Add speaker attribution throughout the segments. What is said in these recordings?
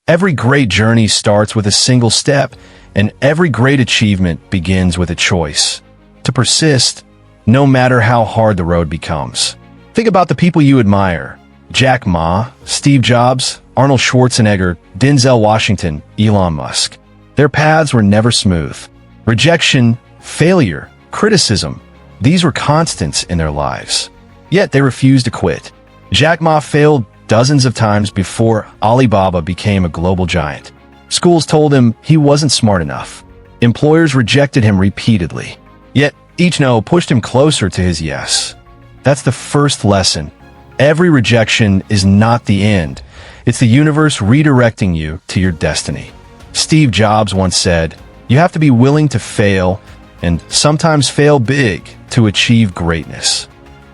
Speaker 1: Every great journey starts with a single step, and every great achievement begins with a choice to persist, no matter how hard the road becomes. Think about the people you admire: Jack Ma, Steve Jobs, Arnold Schwarzenegger, Denzel Washington, Elon Musk. Their paths were never smooth. Rejection, failure, criticism, these were constants in their lives. Yet they refused to quit. Jack Ma failed dozens of times before Alibaba became a global giant. Schools told him he wasn't smart enough. Employers rejected him repeatedly. Yet each no pushed him closer to his yes. That's the first lesson. Every rejection is not the end. It's the universe redirecting you to your destiny. Steve Jobs once said, "You have to be willing to fail, and sometimes fail big, to achieve greatness."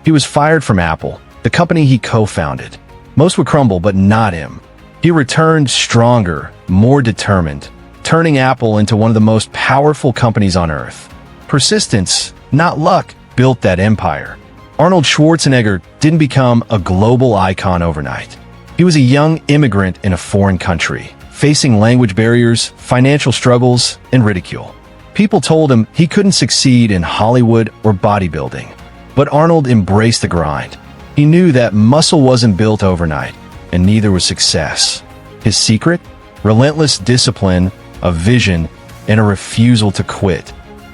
Speaker 1: He was fired from Apple, the company he co-founded. Most would crumble, but not him. He returned stronger, more determined, turning Apple into one of the most powerful companies on earth. Persistence, not luck, built that empire. Arnold Schwarzenegger didn't become a global icon overnight. He was a young immigrant in a foreign country, facing language barriers, financial struggles, and ridicule. People told him he couldn't succeed in Hollywood or bodybuilding. But Arnold embraced the grind. He knew that muscle wasn't built overnight, and neither was success. His secret? Relentless discipline, a vision, and a refusal to quit.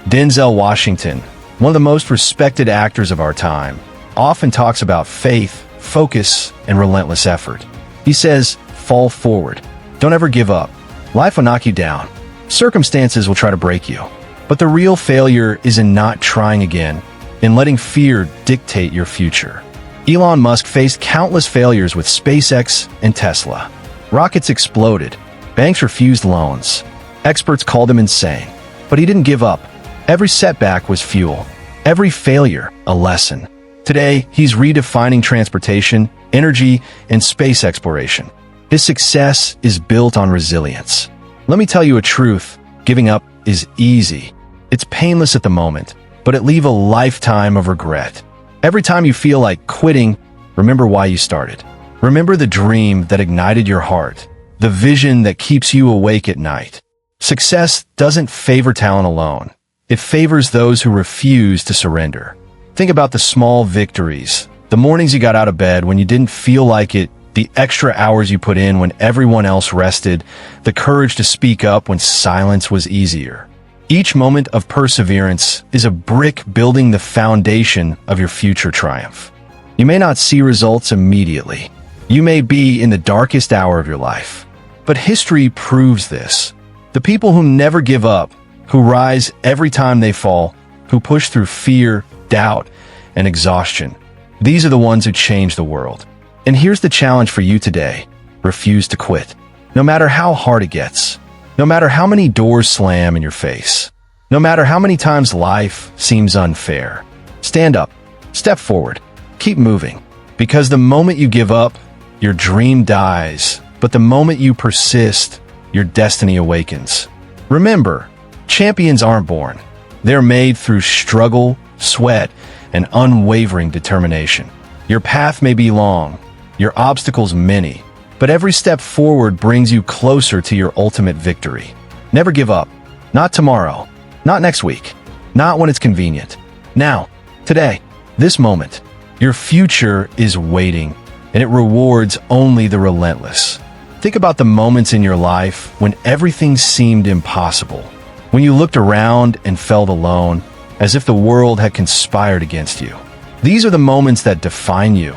Speaker 1: Denzel Washington, one of the most respected actors of our time, often talks about faith, focus, and relentless effort. He says, "Fall forward. Don't ever give up. Life will knock you down. Circumstances will try to break you. But the real failure is in not trying again, in letting fear dictate your future." Elon Musk faced countless failures with SpaceX and Tesla. Rockets exploded. Banks refused loans. Experts called him insane. But he didn't give up. Every setback was fuel. Every failure, a lesson. Today, he's redefining transportation, energy, and space exploration. His success is built on resilience. Let me tell you a truth: giving up is easy. It's painless at the moment, but it leaves a lifetime of regret. Every time you feel like quitting, remember why you started. Remember the dream that ignited your heart, the vision that keeps you awake at night. Success doesn't favor talent alone. It favors those who refuse to surrender. Think about the small victories, the mornings you got out of bed when you didn't feel like it, the extra hours you put in when everyone else rested, the courage to speak up when silence was easier. Each moment of perseverance is a brick building the foundation of your future triumph. You may not see results immediately. You may be in the darkest hour of your life. But history proves this. The people who never give up, who rise every time they fall, who push through fear, doubt, and exhaustion, these are the ones who change the world. And here's the challenge for you today: refuse to quit. No matter how hard it gets. No matter how many doors slam in your face. No matter how many times life seems unfair. Stand up. Step forward. Keep moving. Because the moment you give up, your dream dies. But the moment you persist, your destiny awakens. Remember, champions aren't born. They're made through struggle, sweat, and unwavering determination. Your path may be long, your obstacles many, but every step forward brings you closer to your ultimate victory. Never give up. Not tomorrow. Not next week. Not when it's convenient. Now, today, this moment. Your future is waiting, and it rewards only the relentless. Think about the moments in your life when everything seemed impossible. When you looked around and felt alone, as if the world had conspired against you. These are the moments that define you.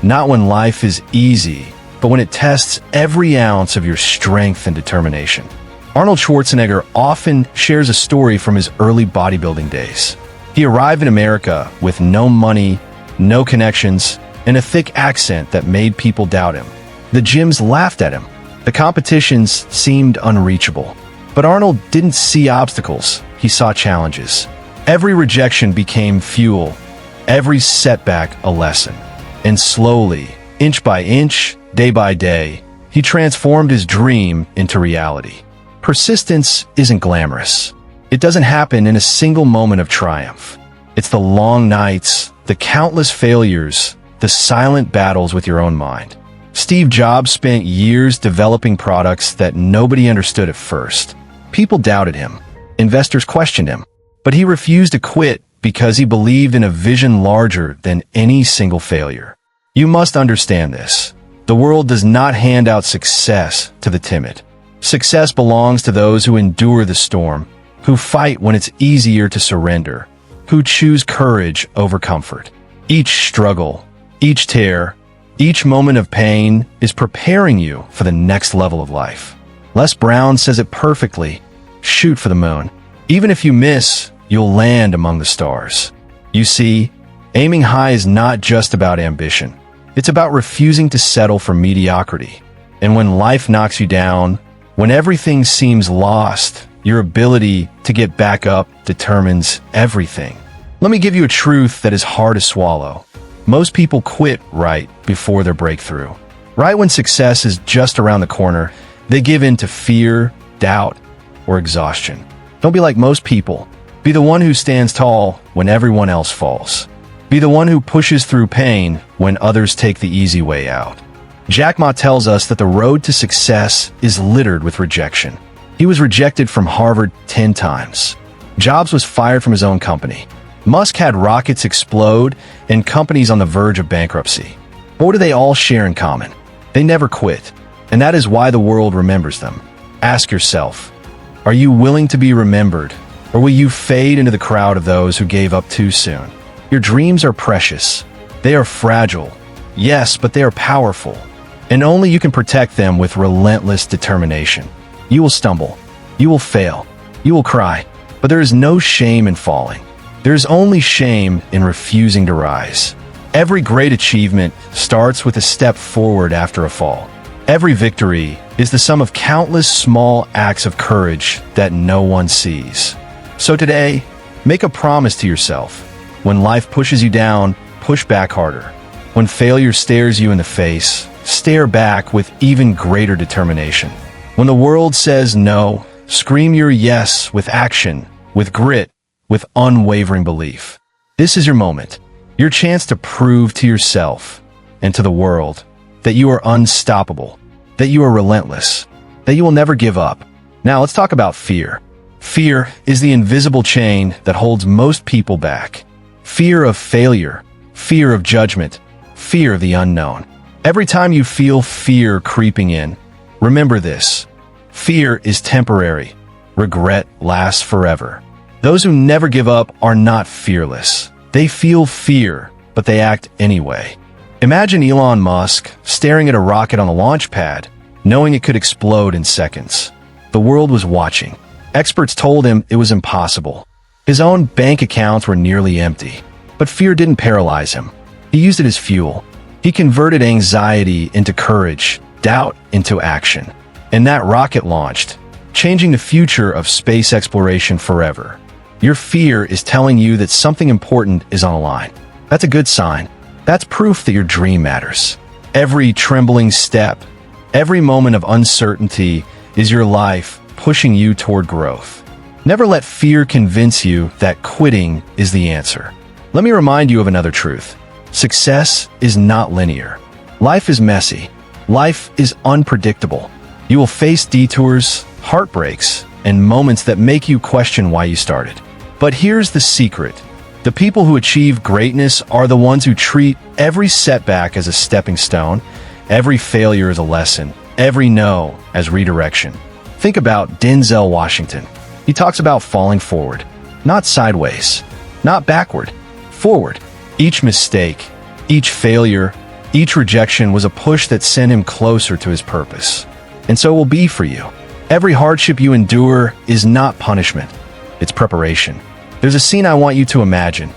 Speaker 1: Not when life is easy, but when it tests every ounce of your strength and determination. Arnold Schwarzenegger often shares a story from his early bodybuilding days. He arrived in America with no money, no connections, and a thick accent that made people doubt him. The gyms laughed at him. The competitions seemed unreachable. But Arnold didn't see obstacles, he saw challenges. Every rejection became fuel, every setback a lesson. And slowly, inch by inch, day by day, he transformed his dream into reality. Persistence isn't glamorous. It doesn't happen in a single moment of triumph. It's the long nights, the countless failures, the silent battles with your own mind. Steve Jobs spent years developing products that nobody understood at first. People doubted him. Investors questioned him. But he refused to quit because he believed in a vision larger than any single failure. You must understand this. The world does not hand out success to the timid. Success belongs to those who endure the storm, who fight when it's easier to surrender, who choose courage over comfort. Each struggle, each tear, each moment of pain is preparing you for the next level of life. Les Brown says it perfectly: shoot for the moon. Even if you miss, you'll land among the stars. You see, aiming high is not just about ambition. It's about refusing to settle for mediocrity. And when life knocks you down, when everything seems lost, your ability to get back up determines everything. Let me give you a truth that is hard to swallow. Most people quit right before their breakthrough. Right when success is just around the corner, they give in to fear, doubt, or exhaustion. Don't be like most people. Be the one who stands tall when everyone else falls. Be the one who pushes through pain when others take the easy way out. Jack Ma tells us that the road to success is littered with rejection. He was rejected from Harvard 10 times. Jobs was fired from his own company. Musk had rockets explode and companies on the verge of bankruptcy. But what do they all share in common? They never quit. And that is why the world remembers them. Ask yourself, are you willing to be remembered, or will you fade into the crowd of those who gave up too soon? Your dreams are precious. They are fragile. Yes, but they are powerful. And only you can protect them with relentless determination. You will stumble. You will fail. You will cry. But there is no shame in falling. There is only shame in refusing to rise. Every great achievement starts with a step forward after a fall. Every victory is the sum of countless small acts of courage that no one sees. So today, make a promise to yourself. When life pushes you down, push back harder. When failure stares you in the face, stare back with even greater determination. When the world says no, scream your yes with action, with grit, with unwavering belief. This is your moment, your chance to prove to yourself and to the world that you are unstoppable, that you are relentless, that you will never give up. Now let's talk about fear. Fear is the invisible chain that holds most people back. Fear of failure, fear of judgment, fear of the unknown. Every time you feel fear creeping in, remember this: fear is temporary. Regret lasts forever. Those who never give up are not fearless. They feel fear, but they act anyway. Imagine Elon Musk staring at a rocket on the launch pad, knowing it could explode in seconds. The world was watching. Experts told him it was impossible. His own bank accounts were nearly empty. But fear didn't paralyze him. He used it as fuel. He converted anxiety into courage, doubt into action. And that rocket launched, changing the future of space exploration forever. Your fear is telling you that something important is on the line. That's a good sign. That's proof that your dream matters. Every trembling step, every moment of uncertainty is your life pushing you toward growth. Never let fear convince you that quitting is the answer. Let me remind you of another truth. Success is not linear. Life is messy. Life is unpredictable. You will face detours, heartbreaks, and moments that make you question why you started. But here's the secret. The people who achieve greatness are the ones who treat every setback as a stepping stone, every failure as a lesson, every no as redirection. Think about Denzel Washington. He talks about falling forward, not sideways, not backward, forward. Each mistake, each failure, each rejection was a push that sent him closer to his purpose. And so it will be for you. Every hardship you endure is not punishment, it's preparation. There's a scene I want you to imagine.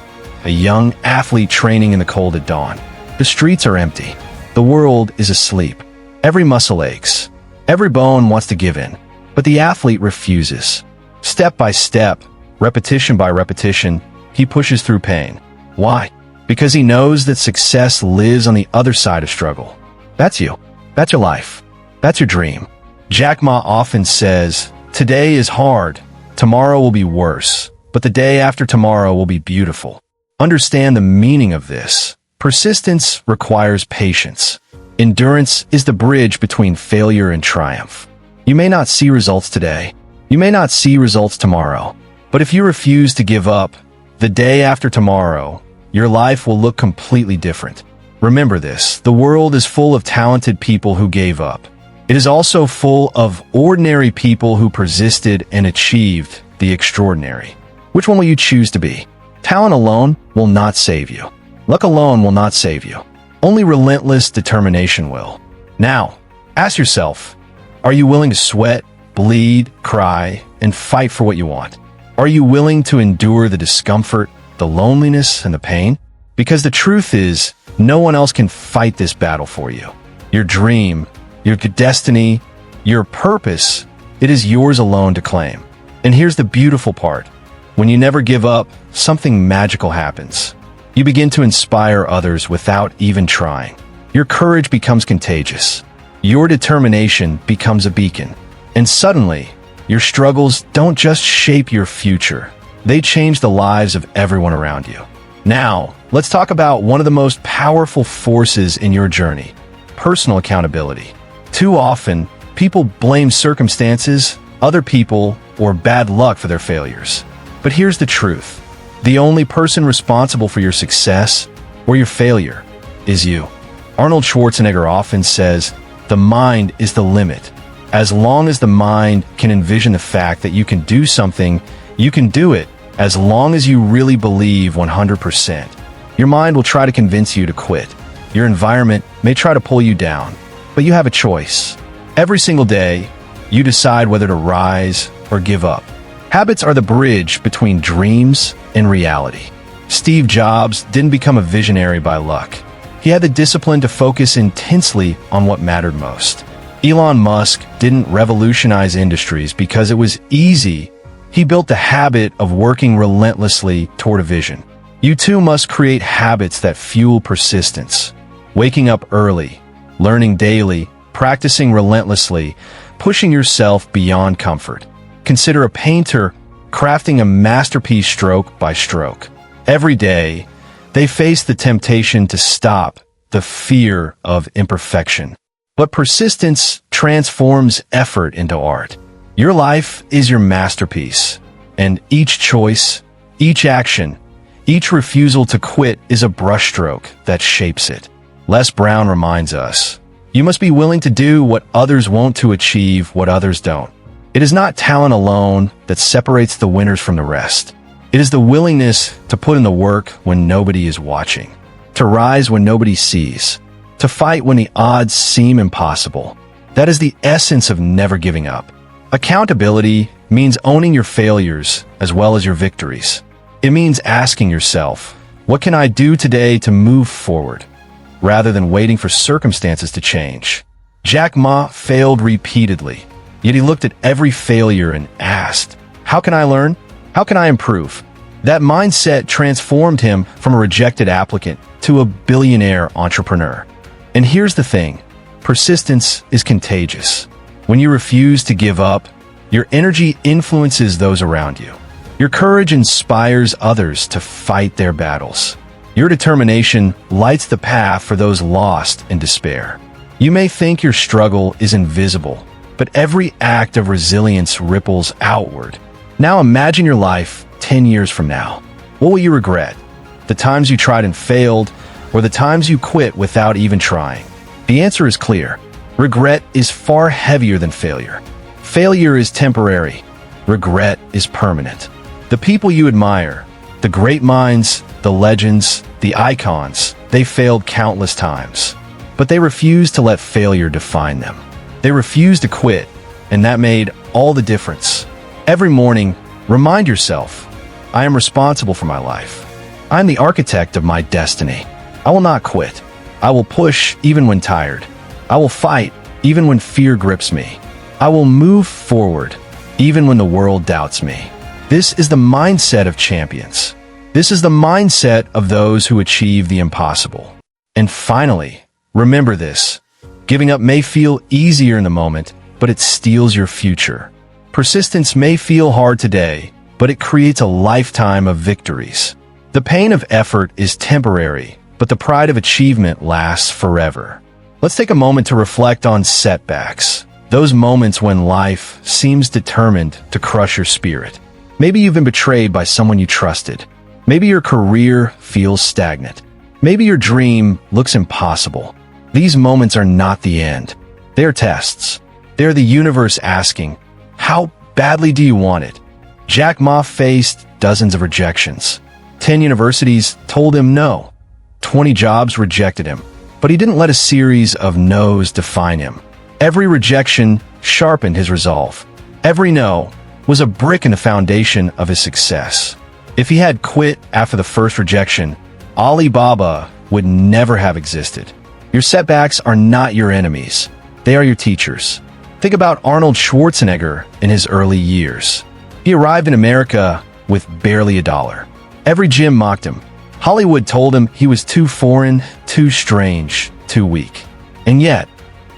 Speaker 1: A young athlete training in the cold at dawn. The streets are empty. The world is asleep. Every muscle aches. Every bone wants to give in. But the athlete refuses. Step by step, repetition by repetition, he pushes through pain. Why? Because he knows that success lives on the other side of struggle. That's you. That's your life. That's your dream. Jack Ma often says, today is hard, tomorrow will be worse, but the day after tomorrow will be beautiful. Understand the meaning of this. Persistence requires patience. Endurance is the bridge between failure and triumph. You may not see results today. You may not see results tomorrow. But if you refuse to give up, the day after tomorrow, your life will look completely different. Remember this, the world is full of talented people who gave up. It is also full of ordinary people who persisted and achieved the extraordinary. Which one will you choose to be? Talent alone will not save you. Luck alone will not save you. Only relentless determination will. Now, ask yourself, are you willing to sweat, bleed, cry, and fight for what you want? Are you willing to endure the discomfort, the loneliness, and the pain? Because the truth is, no one else can fight this battle for you. Your dream, your destiny, your purpose, it is yours alone to claim. And here's the beautiful part. When you never give up, something magical happens. You begin to inspire others without even trying. Your courage becomes contagious. Your determination becomes a beacon. And suddenly, your struggles don't just shape your future. They change the lives of everyone around you. Now, let's talk about one of the most powerful forces in your journey, personal accountability. Too often, people blame circumstances, other people, or bad luck for their failures. But here's the truth. The only person responsible for your success or your failure is you. Arnold Schwarzenegger often says, the mind is the limit. As long as the mind can envision the fact that you can do something, you can do it as long as you really believe 100%. Your mind will try to convince you to quit. Your environment may try to pull you down, but you have a choice. Every single day, you decide whether to rise or give up. Habits are the bridge between dreams and reality. Steve Jobs didn't become a visionary by luck. He had the discipline to focus intensely on what mattered most. Elon Musk didn't revolutionize industries because it was easy. He built the habit of working relentlessly toward a vision. You too must create habits that fuel persistence. Waking up early, learning daily, practicing relentlessly, pushing yourself beyond comfort. Consider a painter crafting a masterpiece stroke by stroke. Every day, they face the temptation to stop, the fear of imperfection. But persistence transforms effort into art. Your life is your masterpiece, and each choice, each action, each refusal to quit is a brushstroke that shapes it. Les Brown reminds us, you must be willing to do what others won't to achieve what others don't. It is not talent alone that separates the winners from the rest. It is the willingness to put in the work when nobody is watching, to rise when nobody sees, to fight when the odds seem impossible. That is the essence of never giving up. Accountability means owning your failures as well as your victories. It means asking yourself, what can I do today to move forward, rather than waiting for circumstances to change. Jack Ma failed repeatedly, yet he looked at every failure and asked, how can I learn? How can I improve? That mindset transformed him from a rejected applicant to a billionaire entrepreneur. And here's the thing, persistence is contagious. When you refuse to give up, your energy influences those around you. Your courage inspires others to fight their battles. Your determination lights the path for those lost in despair. You may think your struggle is invisible, but every act of resilience ripples outward. Now imagine your life 10 years from now. What will you regret? The times you tried and failed, or the times you quit without even trying? The answer is clear. Regret is far heavier than failure. Failure is temporary. Regret is permanent. The people you admire, the great minds, the legends, the icons, they failed countless times. But they refused to let failure define them. They refused to quit, and that made all the difference. Every morning, remind yourself, I am responsible for my life. I am the architect of my destiny. I will not quit. I will push even when tired. I will fight even when fear grips me. I will move forward even when the world doubts me. This is the mindset of champions. This is the mindset of those who achieve the impossible. And finally, remember this. Giving up may feel easier in the moment, but it steals your future. Persistence may feel hard today, but it creates a lifetime of victories. The pain of effort is temporary, but the pride of achievement lasts forever. Let's take a moment to reflect on setbacks. Those moments when life seems determined to crush your spirit. Maybe you've been betrayed by someone you trusted. Maybe your career feels stagnant. Maybe your dream looks impossible. These moments are not the end. They are tests. They are the universe asking, how badly do you want it? Jack Ma faced dozens of rejections. 10 universities told him no. 20 jobs rejected him. But he didn't let a series of no's define him. Every rejection sharpened his resolve. Every no was a brick in the foundation of his success. If he had quit after the first rejection, Alibaba would never have existed. Your setbacks are not your enemies. They are your teachers. Think about Arnold Schwarzenegger in his early years. He arrived in America with barely $1. Every gym mocked him. Hollywood told him he was too foreign, too strange, too weak. And yet,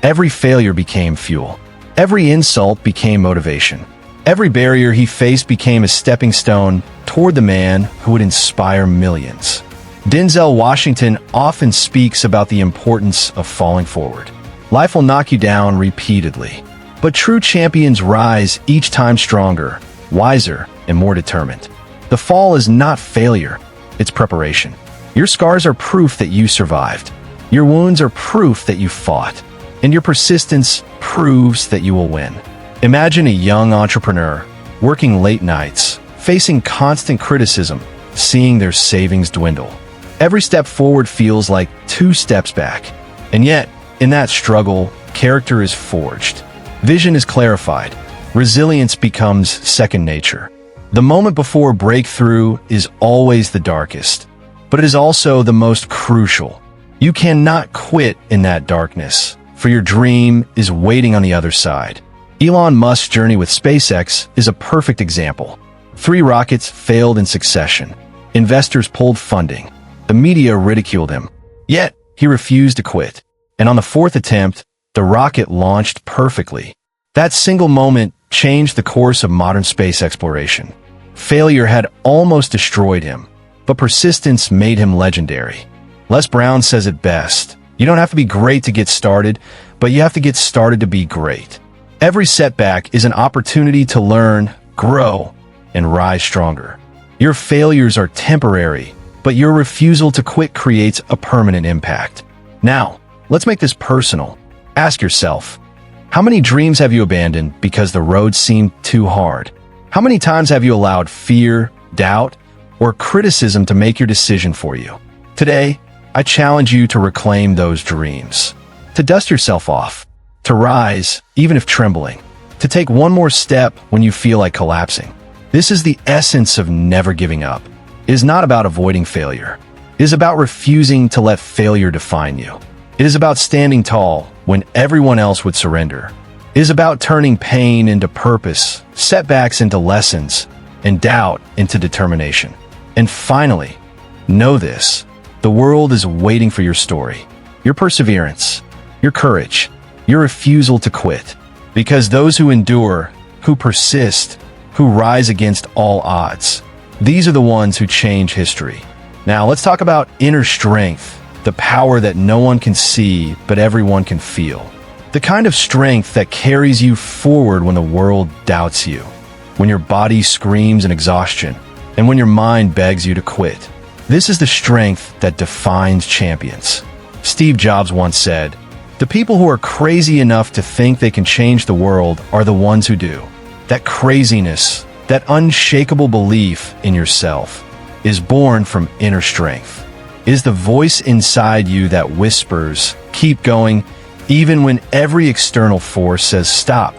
Speaker 1: every failure became fuel. Every insult became motivation. Every barrier he faced became a stepping stone toward the man who would inspire millions. Denzel Washington often speaks about the importance of falling forward. Life will knock you down repeatedly, but true champions rise each time stronger, wiser, and more determined. The fall is not failure, it's preparation. Your scars are proof that you survived. Your wounds are proof that you fought, and your persistence proves that you will win. Imagine a young entrepreneur working late nights, facing constant criticism, seeing their savings dwindle. Every step forward feels like 2 steps back. And yet, in that struggle, character is forged. Vision is clarified. Resilience becomes second nature. The moment before breakthrough is always the darkest, but it is also the most crucial. You cannot quit in that darkness, for your dream is waiting on the other side. Elon Musk's journey with SpaceX is a perfect example. 3 rockets failed in succession. Investors pulled funding. The media ridiculed him. Yet, he refused to quit. And on the 4th attempt, the rocket launched perfectly. That single moment changed the course of modern space exploration. Failure had almost destroyed him, but persistence made him legendary. Les Brown says it best. You don't have to be great to get started, but you have to get started to be great. Every setback is an opportunity to learn, grow, and rise stronger. Your failures are temporary, but your refusal to quit creates a permanent impact. Now, let's make this personal. Ask yourself, how many dreams have you abandoned because the road seemed too hard? How many times have you allowed fear, doubt, or criticism to make your decision for you? Today, I challenge you to reclaim those dreams, to dust yourself off, to rise, even if trembling, to take one more step when you feel like collapsing. This is the essence of never giving up. It is not about avoiding failure. It is about refusing to let failure define you. It is about standing tall when everyone else would surrender. It is about turning pain into purpose, setbacks into lessons, and doubt into determination. And finally, know this: the world is waiting for your story, your perseverance, your courage, your refusal to quit. Because those who endure, who persist, who rise against all odds, these are the ones who change history. Now let's talk about inner strength, the power that no one can see but everyone can feel. The kind of strength that carries you forward when the world doubts you, when your body screams in exhaustion, and when your mind begs you to quit. This is the strength that defines champions. Steve Jobs once said, "The people who are crazy enough to think they can change the world are the ones who do." That craziness, that unshakable belief in yourself, is born from inner strength. It is the voice inside you that whispers, "Keep going," even when every external force says stop.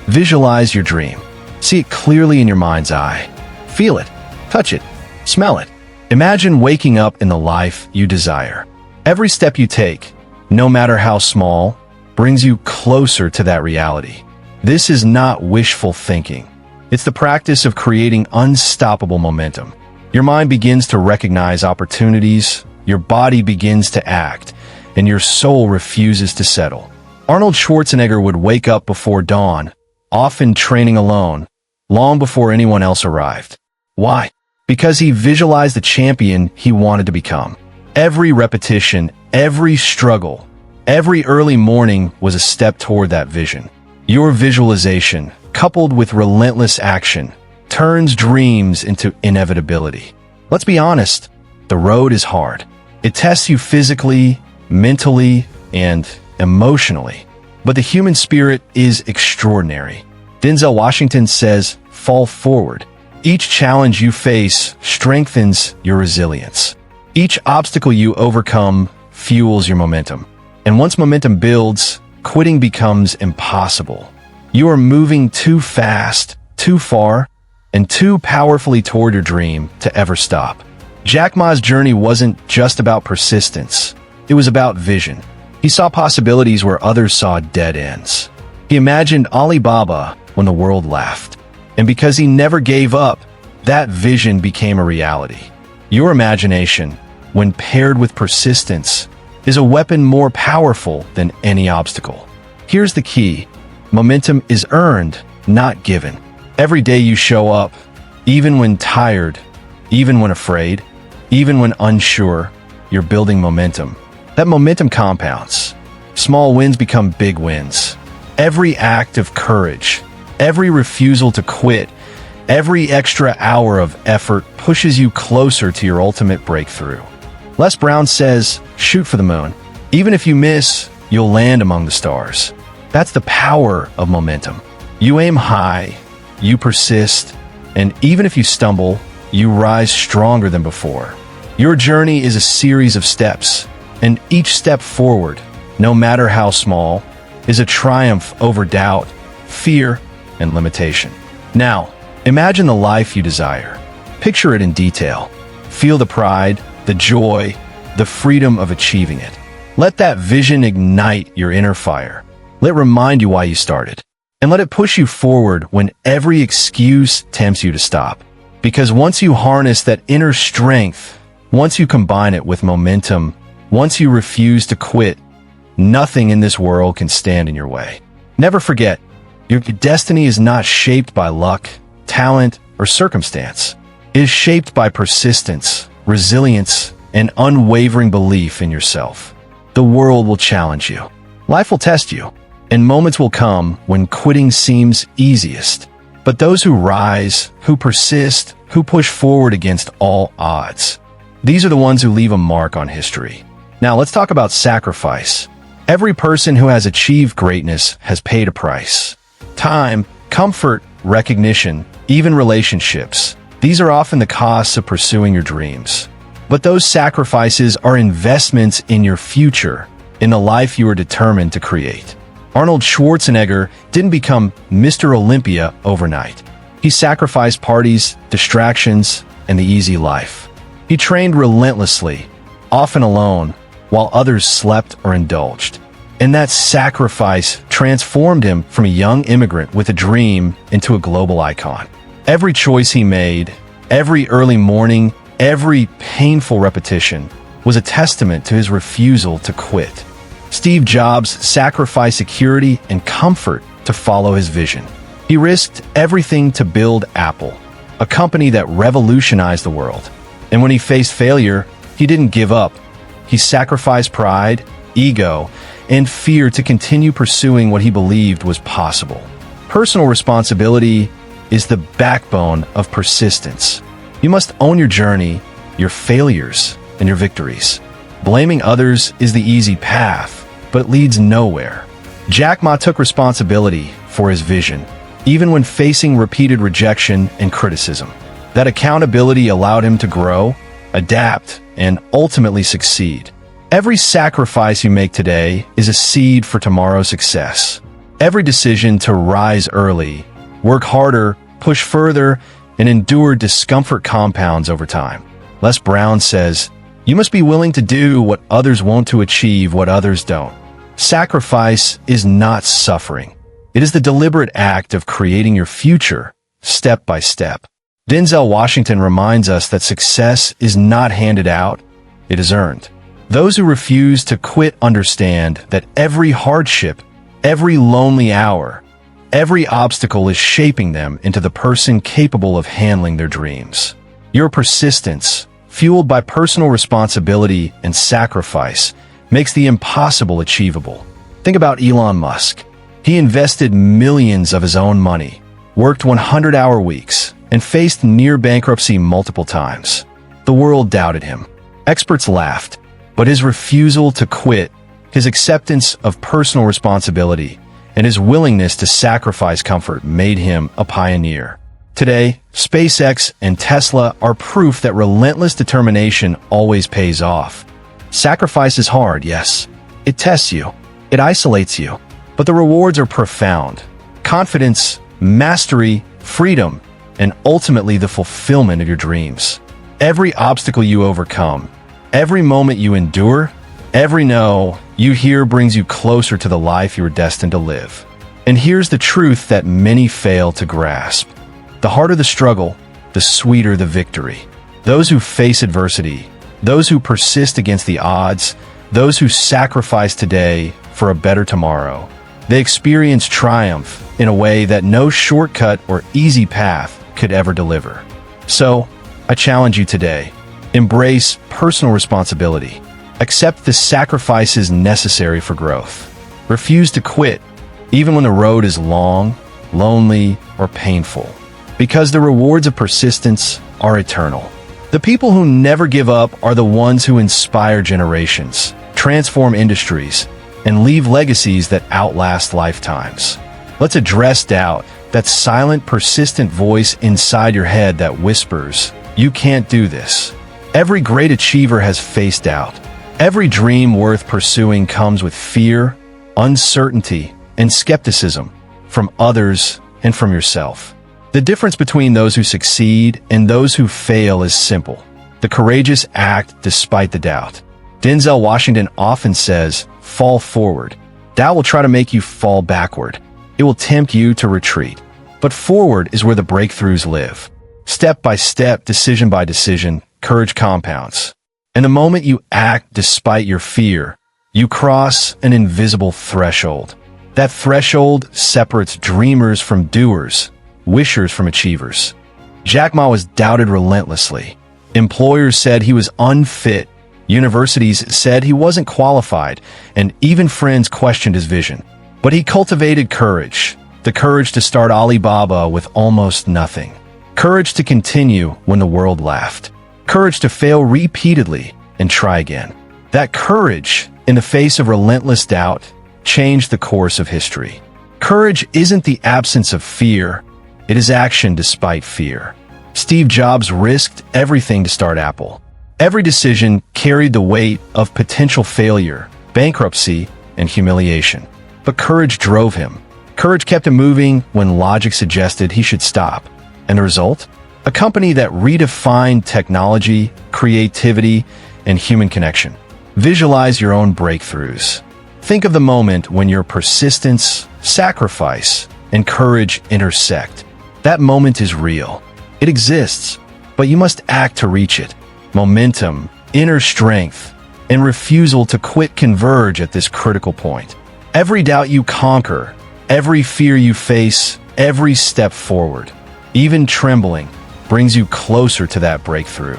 Speaker 1: Visualize your dream. See it clearly in your mind's eye. Feel it, touch it, smell it. Imagine waking up in the life you desire. Every step you take, no matter how small, brings you closer to that reality. This is not wishful thinking. It's the practice of creating unstoppable momentum. Your mind begins to recognize opportunities, your body begins to act, and your soul refuses to settle. Arnold Schwarzenegger would wake up before dawn, often training alone, long before anyone else arrived. Why? Because he visualized the champion he wanted to become. Every repetition, every struggle Every early morning was a step toward that vision. Your visualization, coupled with relentless action, turns dreams into inevitability. Let's be honest, the road is hard. It tests you physically, mentally, and emotionally. But the human spirit is extraordinary. Denzel Washington says, "Fall forward." Each challenge you face strengthens your resilience. Each obstacle you overcome fuels your momentum. And once momentum builds, quitting becomes impossible. You are moving too fast, too far, and too powerfully toward your dream to ever stop. Jack Ma's journey wasn't just about persistence. It was about vision. He saw possibilities where others saw dead ends. He imagined Alibaba when the world laughed. And because he never gave up, that vision became a reality. Your imagination, when paired with persistence, is a weapon more powerful than any obstacle. Here's the key. Momentum is earned, not given. Every day you show up, even when tired, even when afraid, even when unsure, you're building momentum. That momentum compounds. Small wins become big wins. Every act of courage, every refusal to quit, every extra hour of effort pushes you closer to your ultimate breakthrough. Les Brown says, shoot for the moon. Even if you miss, you'll land among the stars. That's the power of momentum. You aim high, you persist, and even if you stumble, you rise stronger than before. Your journey is a series of steps, and each step forward, no matter how small, is a triumph over doubt, fear, and limitation. Now, imagine the life you desire. Picture it in detail. Feel the pride, the joy, the freedom of achieving it. Let that vision ignite your inner fire. Let it remind you why you started. And let it push you forward when every excuse tempts you to stop. Because once you harness that inner strength, once you combine it with momentum, once you refuse to quit, nothing in this world can stand in your way. Never forget, your destiny is not shaped by luck, talent, or circumstance. It is shaped by persistence, resilience, and unwavering belief in yourself. The world will challenge you. Life will test you. And moments will come when quitting seems easiest. But those who rise, who persist, who push forward against all odds, these are the ones who leave a mark on history. Now let's talk about sacrifice. Every person who has achieved greatness has paid a price. Time, comfort, recognition, even relationships. These are often the costs of pursuing your dreams. But those sacrifices are investments in your future, in the life you are determined to create. Arnold Schwarzenegger didn't become Mr. Olympia overnight. He sacrificed parties, distractions, and the easy life. He trained relentlessly, often alone, while others slept or indulged. And that sacrifice transformed him from a young immigrant with a dream into a global icon. Every choice he made, every early morning, every painful repetition was a testament to his refusal to quit. Steve Jobs sacrificed security and comfort to follow his vision. He risked everything to build Apple, a company that revolutionized the world. And when he faced failure, he didn't give up. He sacrificed pride, ego, and fear to continue pursuing what he believed was possible. Personal responsibility is the backbone of persistence. You must own your journey, your failures, and your victories. Blaming others is the easy path, but leads nowhere. Jack Ma took responsibility for his vision, even when facing repeated rejection and criticism. That accountability allowed him to grow, adapt, and ultimately succeed. Every sacrifice you make today is a seed for tomorrow's success. Every decision to rise early, work harder, push further, and endure discomfort compounds over time. Les Brown says, you must be willing to do what others want to achieve what others don't. Sacrifice is not suffering. It is the deliberate act of creating your future, step by step. Denzel Washington reminds us that success is not handed out, it is earned. Those who refuse to quit understand that every hardship, every lonely hour, every obstacle is shaping them into the person capable of handling their dreams. Your persistence, fueled by personal responsibility and sacrifice, makes the impossible achievable. Think about Elon Musk. He invested millions of his own money, worked 100-hour weeks, and faced near bankruptcy multiple times. The world doubted him. Experts laughed, but his refusal to quit, his acceptance of personal responsibility, and his willingness to sacrifice comfort made him a pioneer. Today, SpaceX and Tesla are proof that relentless determination always pays off. Sacrifice is hard, yes. It tests you. It isolates you. But the rewards are profound. Confidence, mastery, freedom, and ultimately the fulfillment of your dreams. Every obstacle you overcome, every moment you endure, every no you hear brings you closer to the life you were destined to live. And here's the truth that many fail to grasp. The harder the struggle, the sweeter the victory. Those who face adversity, those who persist against the odds, those who sacrifice today for a better tomorrow, they experience triumph in a way that no shortcut or easy path could ever deliver. So, I challenge you today. Embrace personal responsibility. Accept the sacrifices necessary for growth. Refuse to quit, even when the road is long, lonely, or painful. Because the rewards of persistence are eternal. The people who never give up are the ones who inspire generations, transform industries, and leave legacies that outlast lifetimes. Let's address doubt, that silent, persistent voice inside your head that whispers, "You can't do this." Every great achiever has faced doubt. Every dream worth pursuing comes with fear, uncertainty, and skepticism from others and from yourself. The difference between those who succeed and those who fail is simple. The courageous act despite the doubt. Denzel Washington often says, "Fall forward." Doubt will try to make you fall backward. It will tempt you to retreat. But forward is where the breakthroughs live. Step by step, decision by decision, courage compounds. And the moment you act despite your fear, you cross an invisible threshold. That threshold separates dreamers from doers, wishers from achievers. Jack Ma was doubted relentlessly. Employers said he was unfit. Universities said he wasn't qualified, and even friends questioned his vision. But he cultivated courage, the courage to start Alibaba with almost nothing. Courage to continue when the world laughed. Courage to fail repeatedly and try again. That courage, in the face of relentless doubt, changed the course of history. Courage isn't the absence of fear. It is action despite fear. Steve Jobs risked everything to start Apple. Every decision carried the weight of potential failure, bankruptcy, and humiliation. But courage drove him. Courage kept him moving when logic suggested he should stop. And the result? A company that redefined technology, creativity, and human connection. Visualize your own breakthroughs. Think of the moment when your persistence, sacrifice, and courage intersect. That moment is real. It exists, but you must act to reach it. Momentum, inner strength, and refusal to quit converge at this critical point. Every doubt you conquer, every fear you face, every step forward, even trembling, brings you closer to that breakthrough.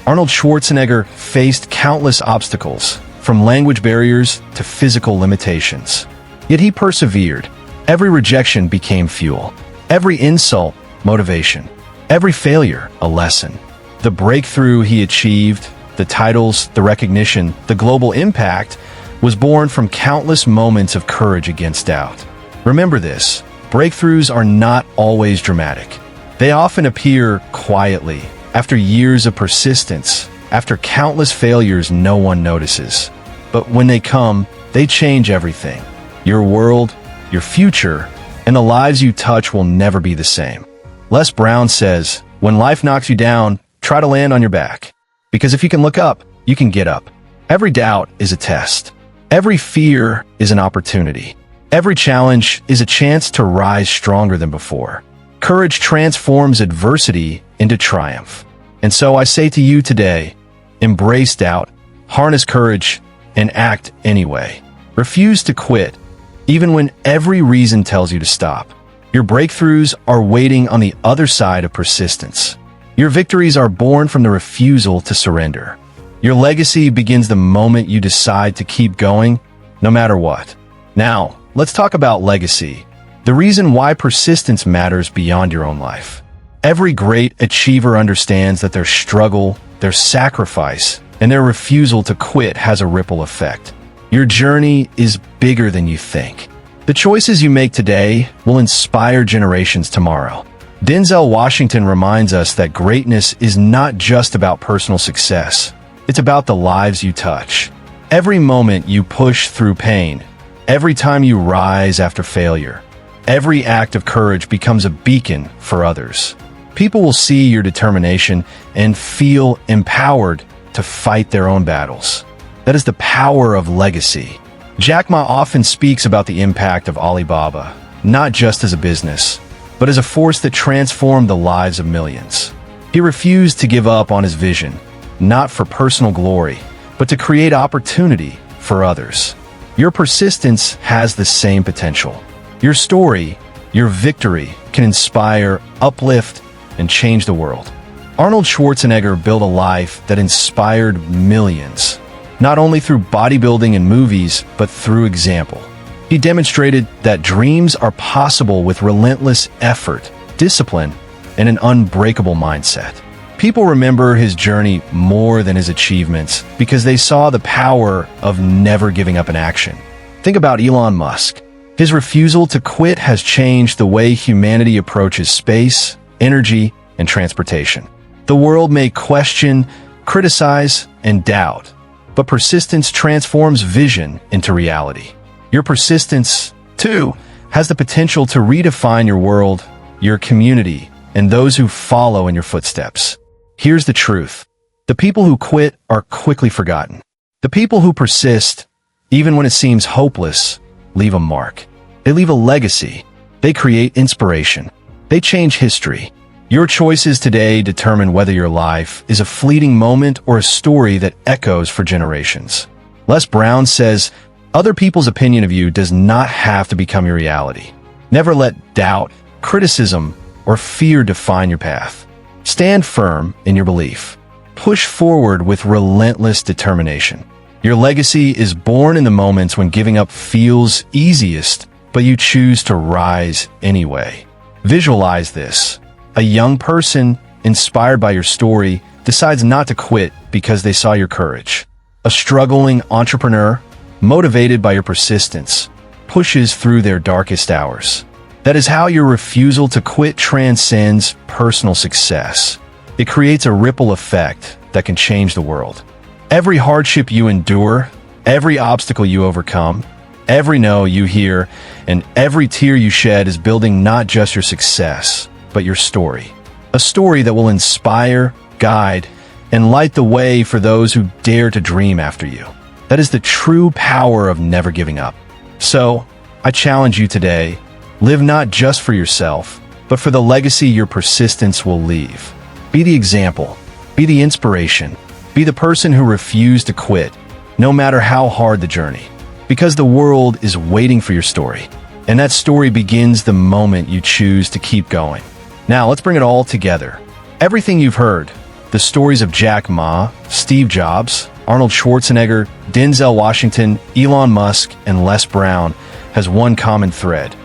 Speaker 1: Arnold Schwarzenegger faced countless obstacles, from language barriers to physical limitations. Yet he persevered. Every rejection became fuel. Every insult, motivation. Every failure, a lesson. The breakthrough he achieved, the titles, the recognition, the global impact, was born from countless moments of courage against doubt. Remember this, breakthroughs are not always dramatic. They often appear quietly, after years of persistence, after countless failures no one notices. But when they come, they change everything. Your world, your future, and the lives you touch will never be the same. Les Brown says, "When life knocks you down, try to land on your back. Because if you can look up, you can get up." Every doubt is a test. Every fear is an opportunity. Every challenge is a chance to rise stronger than before. Courage transforms adversity into triumph. And so I say to you today, embrace doubt, harness courage, and act anyway. Refuse to quit, even when every reason tells you to stop. Your breakthroughs are waiting on the other side of persistence. Your victories are born from the refusal to surrender. Your legacy begins the moment you decide to keep going, no matter what. Now, let's talk about legacy, the reason why persistence matters beyond your own life. Every great achiever understands that their struggle, their sacrifice, and their refusal to quit has a ripple effect. Your journey is bigger than you think. The choices you make today will inspire generations tomorrow. Denzel Washington reminds us that greatness is not just about personal success. It's about the lives you touch. Every moment you push through pain, every time you rise after failure, every act of courage becomes a beacon for others. People will see your determination and feel empowered to fight their own battles. That is the power of legacy. Jack Ma often speaks about the impact of Alibaba, not just as a business, but as a force that transformed the lives of millions. He refused to give up on his vision, not for personal glory, but to create opportunity for others. Your persistence has the same potential. Your story, your victory, can inspire, uplift, and change the world. Arnold Schwarzenegger built a life that inspired millions, not only through bodybuilding and movies, but through example. He demonstrated that dreams are possible with relentless effort, discipline, and an unbreakable mindset. People remember his journey more than his achievements because they saw the power of never giving up in action. Think about Elon Musk. His refusal to quit has changed the way humanity approaches space, energy, and transportation. The world may question, criticize, and doubt, but persistence transforms vision into reality. Your persistence, too, has the potential to redefine your world, your community, and those who follow in your footsteps. Here's the truth. The people who quit are quickly forgotten. The people who persist, even when it seems hopeless, leave a mark. They leave a legacy. They create inspiration. They change history. Your choices today determine whether your life is a fleeting moment or a story that echoes for generations. Les Brown says, "Other people's opinion of you does not have to become your reality. Never let doubt, criticism, or fear define your path. Stand firm in your belief. Push forward with relentless determination. Your legacy is born in the moments when giving up feels easiest, but you choose to rise anyway." Visualize this. A young person, inspired by your story, decides not to quit because they saw your courage. A struggling entrepreneur, motivated by your persistence, pushes through their darkest hours. That is how your refusal to quit transcends personal success. It creates a ripple effect that can change the world. Every hardship you endure, every obstacle you overcome, every no you hear, and every tear you shed is building not just your success, but your story. A story that will inspire, guide, and light the way for those who dare to dream after you. That is the true power of never giving up. So, I challenge you today, live not just for yourself, but for the legacy your persistence will leave. Be the example, be the inspiration, be the person who refused to quit, no matter how hard the journey. Because the world is waiting for your story, and that story begins the moment you choose to keep going. Now, let's bring it all together. Everything you've heard, the stories of Jack Ma, Steve Jobs, Arnold Schwarzenegger, Denzel Washington, Elon Musk, and Les Brown, has one common thread.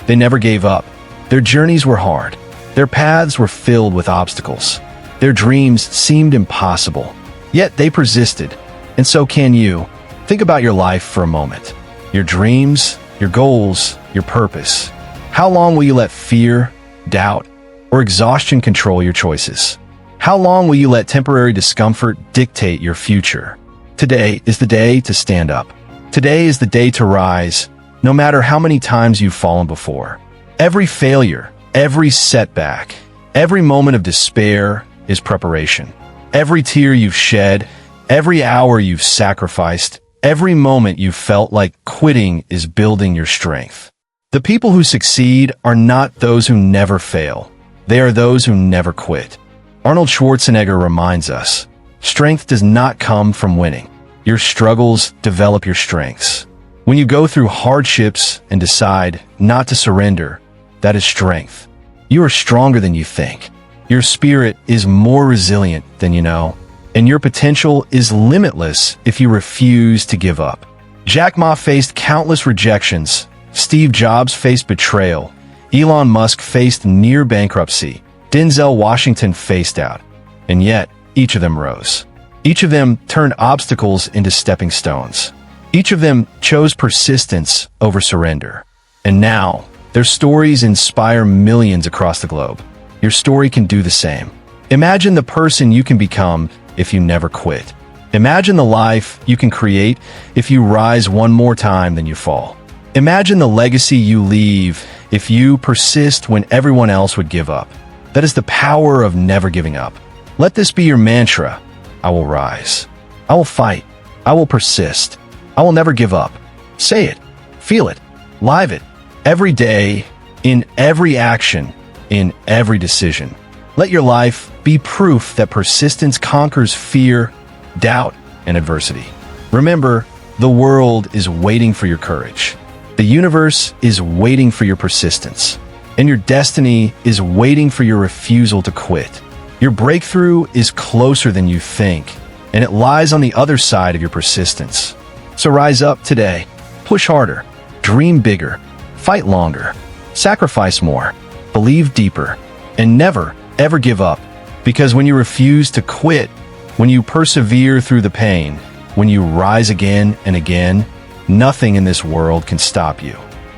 Speaker 1: They never gave up. Their journeys were hard. Their paths were filled with obstacles. Their dreams seemed impossible. Yet they persisted. And so can you. Think about your life for a moment. Your dreams, your goals, your purpose. How long will you let fear, doubt, or exhaustion control your choices? How long will you let temporary discomfort dictate your future? Today is the day to stand up. Today is the day to rise, no matter how many times you've fallen before. Every failure, every setback, every moment of despair is preparation. Every tear you've shed, every hour you've sacrificed, every moment you've felt like quitting is building your strength. The people who succeed are not those who never fail. They are those who never quit. Arnold Schwarzenegger reminds us, strength does not come from winning. Your struggles develop your strengths. When you go through hardships and decide not to surrender, that is strength. You are stronger than you think. Your spirit is more resilient than you know. and your potential is limitless if you refuse to give up. Jack Ma faced countless rejections. Steve Jobs faced betrayal. Elon Musk faced near bankruptcy. Denzel Washington faced doubt. And yet, each of them rose. Each of them turned obstacles into stepping stones. Each of them chose persistence over surrender. And now, their stories inspire millions across the globe. Your story can do the same. Imagine the person you can become if you never quit. Imagine the life you can create if you rise one more time than you fall. Imagine the legacy you leave if you persist when everyone else would give up. That is the power of never giving up. Let this be your mantra. I will rise. I will fight. I will persist. I will never give up. Say it. Feel it. Live it. Every day, in every action, in every decision. Let your life be proof that persistence conquers fear, doubt, and adversity. Remember, the world is waiting for your courage. The universe is waiting for your persistence. And your destiny is waiting for your refusal to quit. Your breakthrough is closer than you think, and it lies on the other side of your persistence. So rise up today. Push harder. Dream bigger. Fight longer. Sacrifice more. Believe deeper. And never, ever give up. Because when you refuse to quit, when you persevere through the pain, when you rise again and again, nothing in this world can stop you.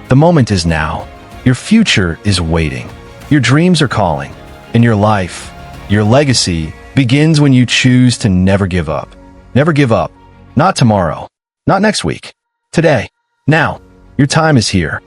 Speaker 1: The moment is now. Your future is waiting. Your dreams are calling. And your life, your legacy, begins when you choose to never give up. Never give up. Not tomorrow. Not next week. Today. Now. Your time is here.